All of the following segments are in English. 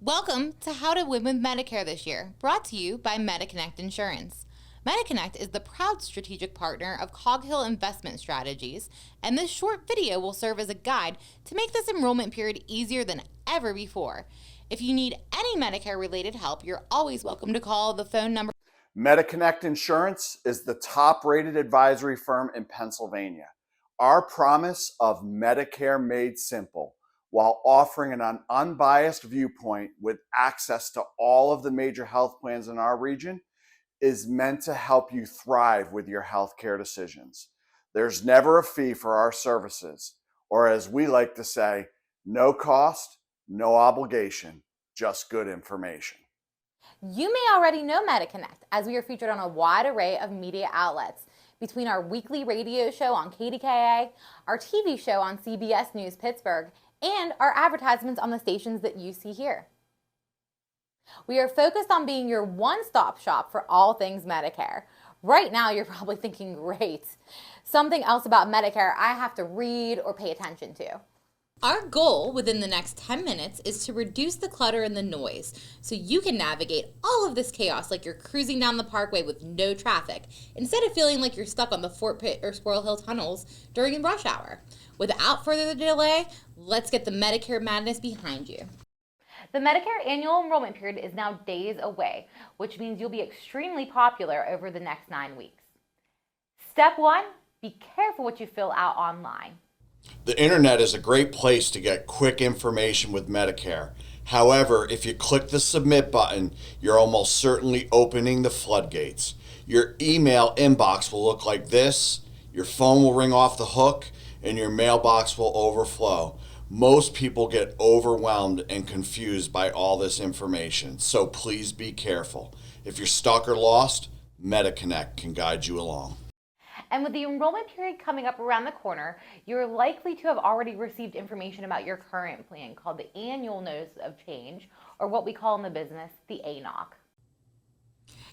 Welcome to How to Win with Medicare this year, brought to you by MediConnect Insurance. MediConnect is the proud strategic partner of Coghill Investment Strategies, and this short video will serve as a guide to make this enrollment period easier than ever before. If you need any Medicare-related help, you're always welcome to call the phone number. MediConnect Insurance is the top-rated advisory firm in Pennsylvania. Our promise of Medicare Made Simple, while offering an unbiased viewpoint with access to all of the major health plans in our region, is meant to help you thrive with your healthcare decisions. There's never a fee for our services, or as we like to say, no cost, no obligation, just good information. You may already know MediConnect, as we are featured on a wide array of media outlets. Between our weekly radio show on KDKA, our TV show on CBS News Pittsburgh, and our advertisements on the stations that you see here. We are focused on being your one-stop shop for all things Medicare. Right now, you're probably thinking, great, something else about Medicare I have to read or pay attention to. Our goal within the next 10 minutes is to reduce the clutter and the noise so you can navigate all of this chaos like you're cruising down the parkway with no traffic, instead of feeling like you're stuck on the Fort Pitt or Squirrel Hill tunnels during rush hour. Without further delay, let's get the Medicare madness behind you. The Medicare Annual Enrollment Period is now days away, which means you'll be extremely popular over the next 9 weeks. Step 1, be careful what you fill out online. The internet is a great place to get quick information with Medicare. However, if you click the submit button, you're almost certainly opening the floodgates. Your email inbox will look like this, your phone will ring off the hook, and your mailbox will overflow. Most people get overwhelmed and confused by all this information, so please be careful. If you're stuck or lost, MediConnect can guide you along. And with the enrollment period coming up around the corner, you're likely to have already received information about your current plan called the Annual Notice of Change, or what we call in the business, the ANOC.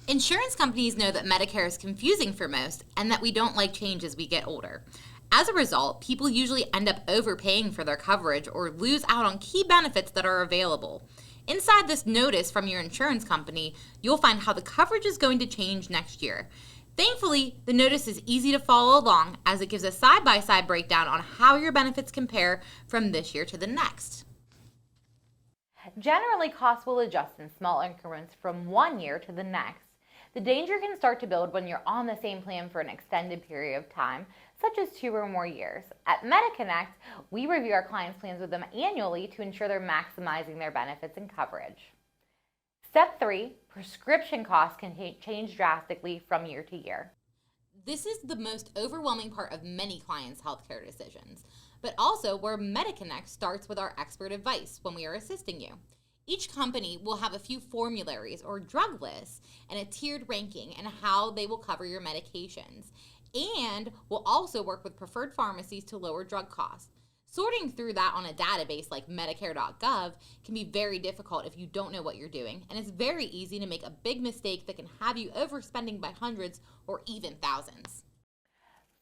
Insurance companies know that Medicare is confusing for most and that we don't like change as we get older. As a result, people usually end up overpaying for their coverage or lose out on key benefits that are available. Inside this notice from your insurance company, you'll find how the coverage is going to change next year. Thankfully, the notice is easy to follow along as it gives a side-by-side breakdown on how your benefits compare from this year to the next. Generally, costs will adjust in small increments from one year to the next. The danger can start to build when you're on the same plan for an extended period of time, such as 2 or more years. At MediConnect, we review our clients' plans with them annually to ensure they're maximizing their benefits and coverage. Step 3, prescription costs can change drastically from year to year. This is the most overwhelming part of many clients' healthcare decisions, but also where MediConnect starts with our expert advice when we are assisting you. Each company will have a few formularies or drug lists and a tiered ranking and how they will cover your medications, and will also work with preferred pharmacies to lower drug costs. Sorting through that on a database like Medicare.gov can be very difficult if you don't know what you're doing, and it's very easy to make a big mistake that can have you overspending by hundreds or even thousands.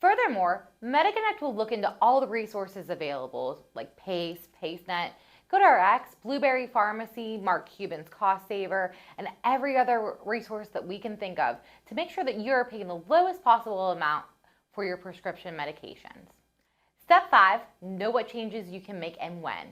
Furthermore, MediConnect will look into all the resources available like PACE, PaceNet, GoodRx, Blueberry Pharmacy, Mark Cuban's Cost Saver, and every other resource that we can think of to make sure that you're paying the lowest possible amount for your prescription medications. Step 5, know what changes you can make and when.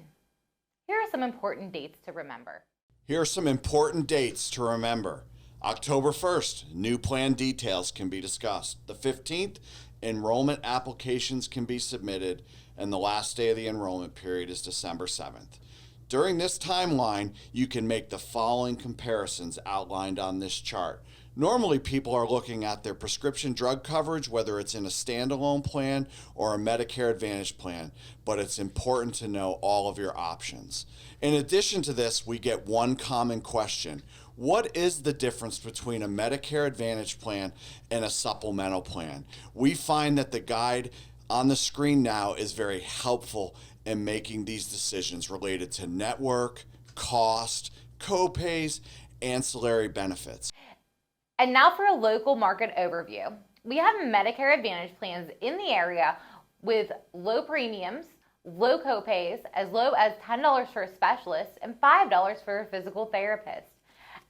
Here are some important dates to remember. Here are some important dates to remember. October 1st, new plan details can be discussed. The 15th, enrollment applications can be submitted, and the last day of the enrollment period is December 7th. During this timeline, you can make the following comparisons outlined on this chart. Normally, people are looking at their prescription drug coverage, whether it's in a standalone plan or a Medicare Advantage plan, but it's important to know all of your options. In addition to this, we get one common question. What is the difference between a Medicare Advantage plan and a supplemental plan? We find that the guide on the screen now is very helpful in making these decisions related to network, cost, co-pays, ancillary benefits. And now for a local market overview. We have Medicare Advantage plans in the area with low premiums, low copays as low as $10 for a specialist and $5 for a physical therapist.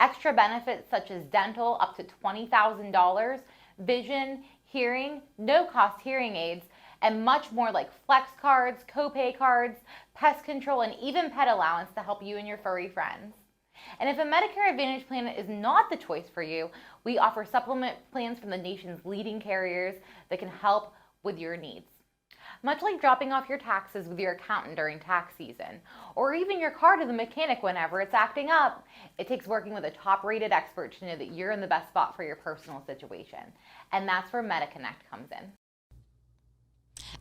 Extra benefits such as dental up to $20,000, vision, hearing, no-cost hearing aids, and much more like flex cards, copay cards, pest control, and even pet allowance to help you and your furry friends. And if a Medicare Advantage plan is not the choice for you, we offer supplement plans from the nation's leading carriers that can help with your needs. Much like dropping off your taxes with your accountant during tax season, or even your car to the mechanic whenever it's acting up, it takes working with a top-rated expert to know that you're in the best spot for your personal situation. And that's where MediConnect comes in.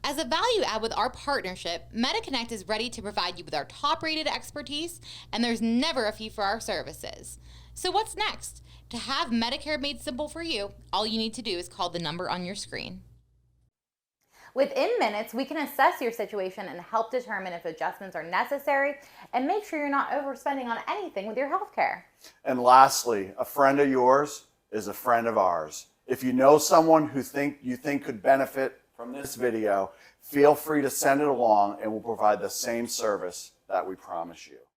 As a value add with our partnership, MediConnect is ready to provide you with our top-rated expertise, and there's never a fee for our services. So what's next? To have Medicare Made Simple for you, all you need to do is call the number on your screen. Within minutes, we can assess your situation and help determine if adjustments are necessary and make sure you're not overspending on anything with your healthcare. And lastly, a friend of yours is a friend of ours. If you know someone who you think could benefit from this video, feel free to send it along and we'll provide the same service that we promise you.